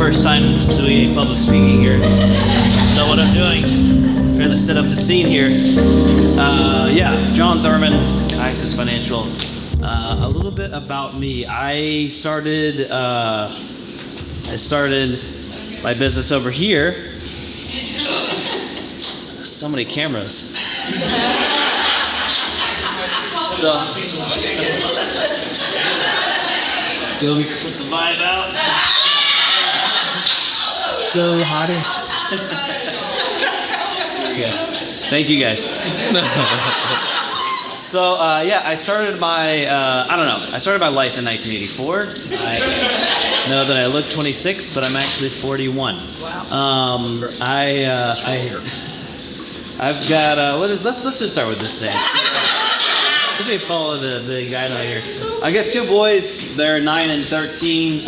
first time doing public speaking here. Know what I'm doing. Trying to set up the scene here. Jon Thurmond, ISIS Financial. A little bit about me. I started my business over here. So many cameras. So, put the vibe out. So hot. Yeah. Thank you guys. So I started my I started my life in 1984. I know that I look 26, but I'm actually 41. Wow. I've got let's just start with this thing. Let me follow the guy down here. I got two boys. They're 9 and 13.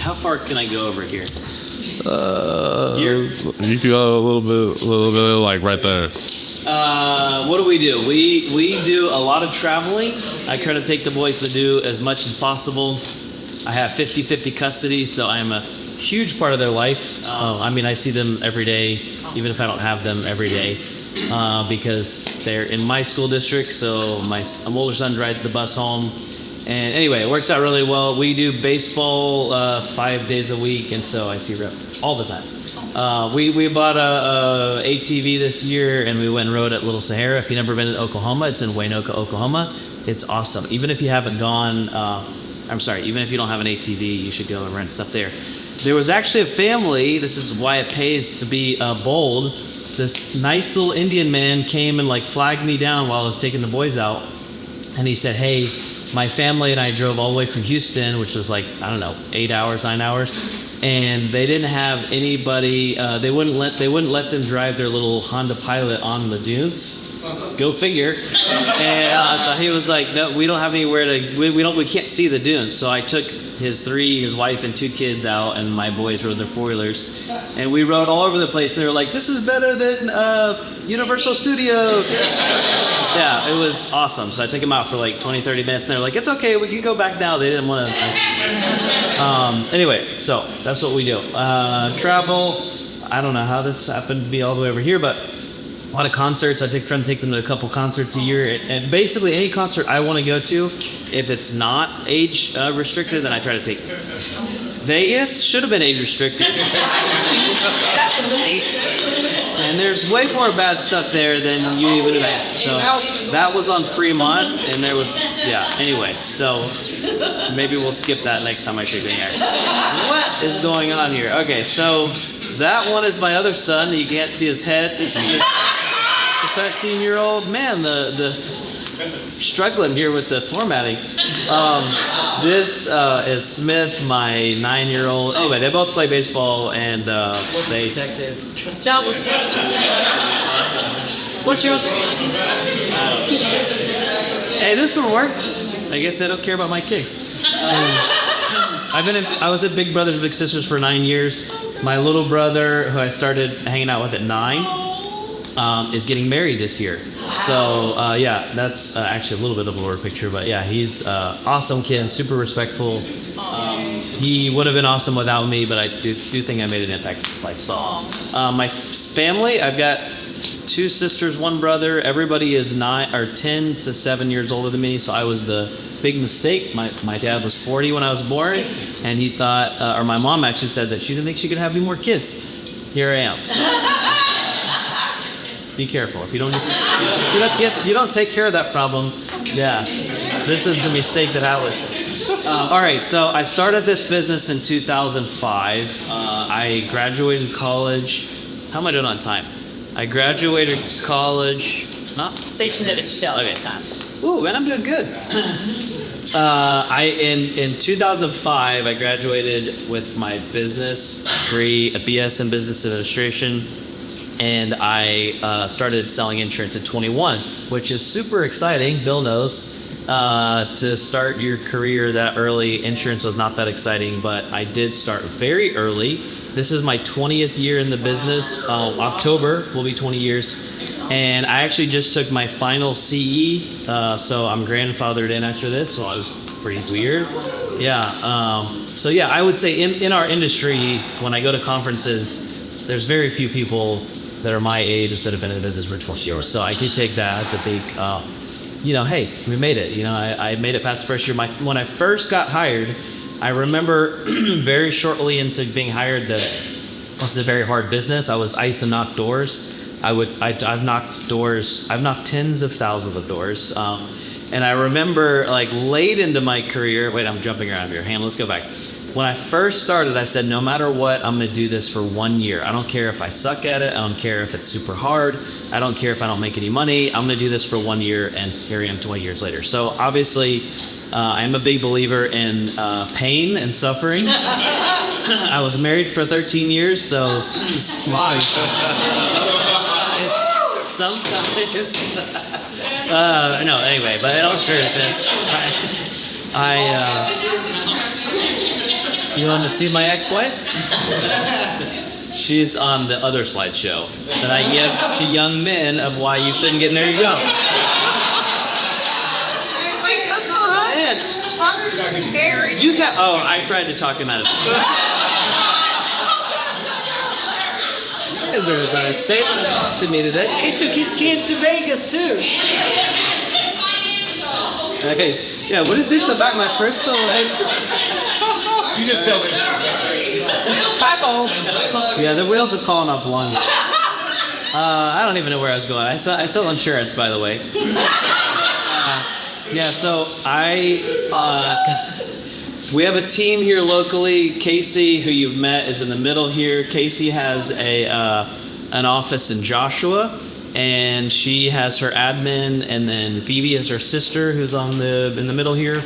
How far can I go over here? Here? You can go a little bit like right there. What do? We do a lot of traveling. I try to take the boys to do as much as possible. I have 50-50 custody, so I'm a huge part of their life. I see them every day, even if I don't have them every day, because they're in my school district, so my older son drives the bus home. And anyway, it worked out really well. We do baseball 5 days a week, and so I see Rep all the time. We bought a ATV this year, and we went and rode at Little Sahara. If you've never been to Oklahoma, it's in Waynoka, Oklahoma. It's awesome. Even if you haven't gone, even if you don't have an ATV, you should go and rent stuff there. There was actually a family, this is why it pays to be bold. This nice little Indian man came and flagged me down while I was taking the boys out. And he said, hey, my family and I drove all the way from Houston, which was 8 hours, 9 hours. And they didn't have anybody, they wouldn't let them drive their little Honda Pilot on the dunes. Go figure. And so he was like, no, we don't have anywhere to, we can't see the dunes. So I took his wife and 2 kids out, and my boys rode their 4-wheelers. And we rode all over the place. And they were like, this is better than Universal Studios. Yeah, it was awesome. So I took them out for 20, 30 minutes, and they were like, it's okay, we can go back now. They didn't want to. Anyway, so that's what we do. Travel, I don't know how this happened to be all the way over here, but a lot of concerts. Try to take them to a couple concerts a year. And basically any concert I want to go to, if it's not age restricted, then I try to take them. Vegas should have been age restricted. And there's way more bad stuff there than you even imagine. So that was on Fremont, and there was, anyway, so maybe we'll skip that next time I shake your hair. What is going on here? Okay, so that one is my other son. You can't see his head. This is the 13-year-old man, the struggling here with the formatting. This is Smith, my 9-year-old. Anyway, they both play baseball, and they detective. What's job? What's your? Hey, this one works. I guess they don't care about my kicks. I was at Big Brothers Big Sisters for 9 years. My little brother, who I started hanging out with at 9, is getting married this year. So that's actually a little bit of a lower picture, but he's awesome kid, super respectful. He would have been awesome without me, but I do think I made an impact in his life. So my family, I've got 2 sisters, 1 brother. Everybody is 10 to 7 years older than me, so I was the big mistake. My dad was 40 when I was born, and he thought, or my mom actually said that she didn't think she could have any more kids. Here I am. Be careful. If you don't take care of that problem, this is the mistake that I was. All right, so I started this business in 2005. I graduated college. How am I doing on time? I graduated college. Stationed at a shell at the time. Ooh, man, I'm doing good. In 2005, I graduated with my business degree, a BS in business administration. And I started selling insurance at 21, which is super exciting. Bill knows. To start your career that early, insurance was not that exciting, but I did start very early. This is my 20th year in the business. October will be 20 years. And I actually just took my final CE, so I'm grandfathered in after this. So I was breathes weird. Yeah. So yeah, I would say in our industry, when I go to conferences, there's very few people that are my age that have been in the business for 12 years. So I could take that to think, hey, we made it. I made it past the first year. When I first got hired, I remember very shortly into being hired that this is a very hard business. I was ice and knock doors. I've knocked doors. I've knocked tens of thousands of doors. And I remember like late into my career, wait, I'm jumping around here. Let's go back. When I first started, I said, no matter what, I'm going to do this for 1 year. I don't care if I suck at it. I don't care if it's super hard. I don't care if I don't make any money. I'm going to do this for 1 year, and here I am 20 years later. So obviously, I'm a big believer in pain and suffering. I was married for 13 years, so sometimes no, anyway, but in all seriousness, you want to see my ex-wife? She's on the other slideshow that I give to young men of why you shouldn't get in. There you go. Wait, that's all right. Use that. Oh, I tried to talk him out of it. You guys are going to say that to me today. He took his kids to Vegas too. Okay. Yeah. What is this about my personal life? You just sell it. Yeah, the wheels have fallen off one. I don't even know where I was going. I sell insurance, by the way. Yeah, so we have a team here locally. Casey, who you've met, is in the middle here. Casey has an office in Joshua, and she has her admin, and then Phoebe is her sister, who's in the middle here.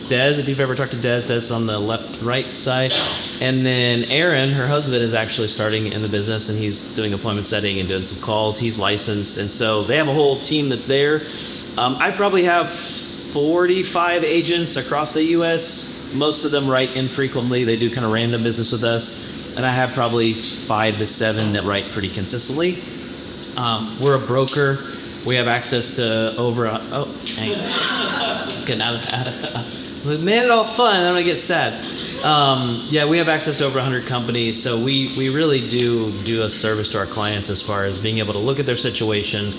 Des, if you've ever talked to Des is on the right side. And then Aaron, her husband, is actually starting in the business, and he's doing appointment setting and doing some calls. He's licensed, and so they have a whole team that's there. I probably have 45 agents across the U.S. Most of them write infrequently. They do kind of random business with us. And I have probably 5 to 7 that write pretty consistently. We're a broker. We have access to over... We made it all fun. I'm going to get sad. We have access to over 100 companies. So we really do a service to our clients as far as being able to look at their situation.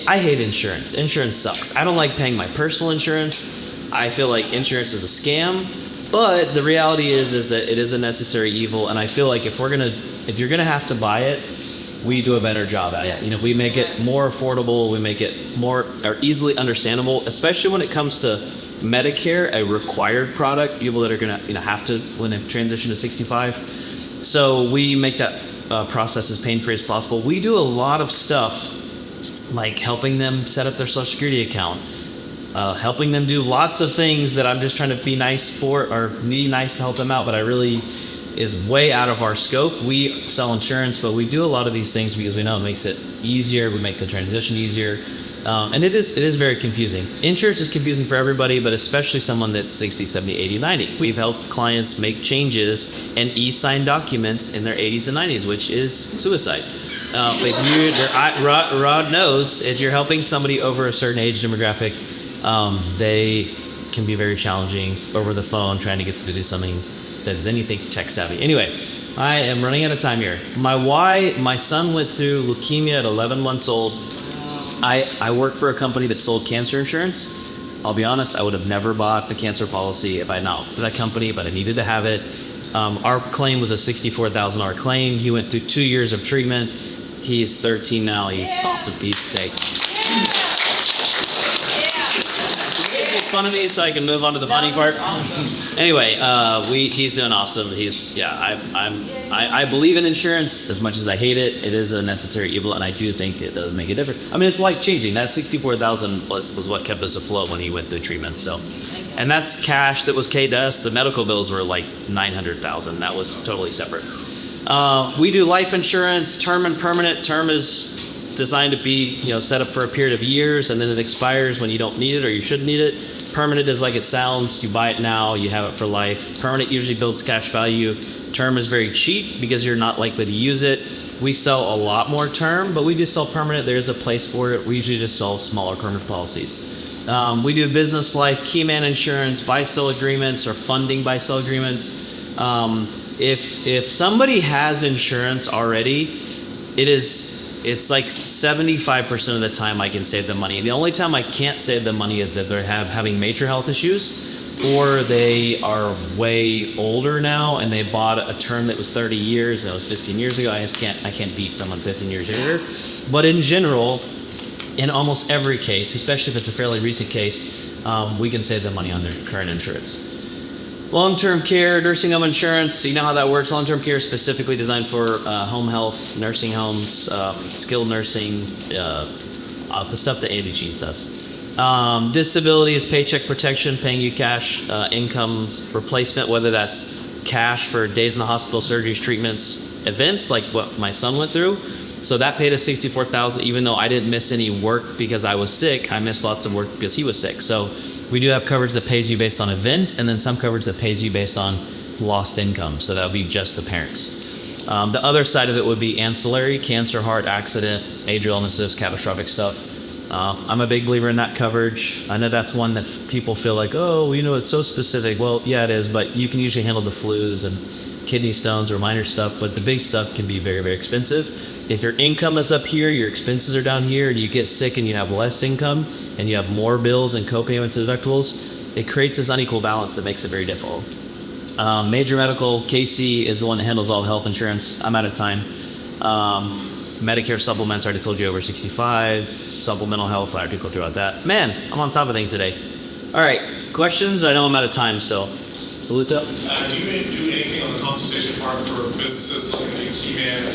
I hate insurance. Insurance sucks. I don't like paying my personal insurance. I feel like insurance is a scam. But the reality is that it is a necessary evil. And I feel like if you're going to have to buy it, we do a better job at it. We make it more affordable. We make it more or easily understandable, especially when it comes to Medicare, a required product, people that are going to have to when they transition to 65. So we make that process as pain-free as possible. We do a lot of stuff like helping them set up their Social Security account, helping them do lots of things that I'm just trying to be nice for or be nice to help them out, but I really is way out of our scope. We sell insurance, but we do a lot of these things because we know it makes it easier. We make the transition easier. And it is very confusing. Insurance is confusing for everybody, but especially someone that's 60, 70, 80, 90. We've helped clients make changes and e-sign documents in their 80s and 90s, which is suicide. Rod knows if you're helping somebody over a certain age demographic, they can be very challenging over the phone trying to get them to do something that is anything tech savvy. Anyway, I am running out of time here. My son went through leukemia at 11 months old. I work for a company that sold cancer insurance. I'll be honest, I would have never bought the cancer policy if I had not worked for that company, but I needed to have it. Our claim was a $64,000 claim. He went through 2 years of treatment. He's 13 now. He's awesome. He's sick. Make fun of me so I can move on to the funny part. Anyway, he's doing awesome. I believe in insurance as much as I hate it. It is a necessary evil, and I do think it does make a difference. I mean, it's life changing. That $64,000 was what kept us afloat when he went through treatment. So, and that's cash that was paid to us. The medical bills were like $900,000. That was totally separate. We do life insurance, term and permanent. Term is designed to be set up for a period of years, and then it expires when you don't need it or you shouldn't need it. Permanent is like it sounds. You buy it now, you have it for life. Permanent usually builds cash value. Term is very cheap because you're not likely to use it. We sell a lot more term, but we do sell permanent. There's a place for it. We usually just sell smaller permanent policies. We do business life, key man insurance, buy-sell agreements, or funding buy-sell agreements. If somebody has insurance already, it's like 75% of the time I can save them money. The only time I can't save them money is if they're having major health issues, or they are way older now and they bought a term that was 30 years and it was 15 years ago. I can't beat someone 15 years younger. But in general, in almost every case, especially if it's a fairly recent case, we can save them money on their current insurance. Long-term care, nursing home insurance, you know how that works. Long-term care is specifically designed for home health, nursing homes, skilled nursing, the stuff that Andy Cheese does. Disability is paycheck protection, paying you cash, incomes replacement, whether that's cash for days in the hospital, surgeries, treatments, events like what my son went through. So that paid us $64,000, even though I didn't miss any work because I was sick. I missed lots of work because he was sick. So we do have coverage that pays you based on event, and then some coverage that pays you based on lost income. So that would be just the parents. The other side of it would be ancillary, cancer, heart, accident, major illnesses, catastrophic stuff. I'm a big believer in that coverage. I know that's one that people feel like, oh, you know, it's so specific. Well, yeah, it is, but you can usually handle the flus and kidney stones or minor stuff, but the big stuff can be very, very expensive. If your income is up here, your expenses are down here, and you get sick and you have less income, and you have more bills and co-payments and deductibles, it creates this unequal balance that makes it very difficult. Major medical, Casey is the one that handles all the health insurance. I'm out of time. Medicare supplements, I already told you, over 65. Supplemental health, I already go through about that. Man, I'm on top of things today. All right, questions? I know I'm out of time, so saluto. Do you do anything on the consultation part for businesses looking at key man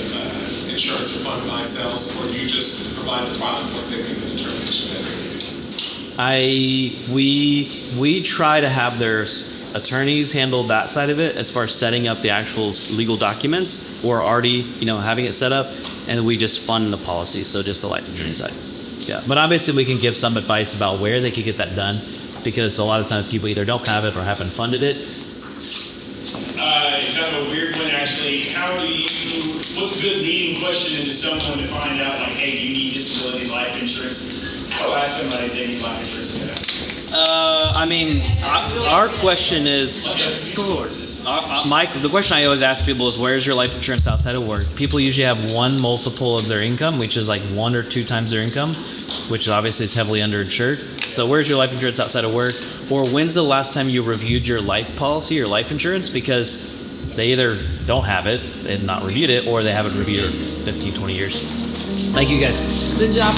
insurance or fund buy sales, or do you just provide the product once they make the determination that they're going to do? We try to have their attorneys handle that side of it as far as setting up the actual legal documents, or already having it set up, and we just fund the policy, so just the life insurance side. Yeah, but obviously we can give some advice about where they could get that done, because a lot of times people either don't have it or haven't funded it. Kind of a weird one, actually. What's a good leading question into someone to find out, like, hey, do you need disability life insurance? How do I ask somebody if they need life insurance with that? Our question is, the question I always ask people is, where's your life insurance outside of work? People usually have one multiple of their income, which is like 1 or 2 times their income, which obviously is heavily underinsured. So where's your life insurance outside of work? Or when's the last time you reviewed your life policy or life insurance? Because they either don't have it and not reviewed it, or they haven't reviewed it in 15, 20 years. Thank you guys. Good job.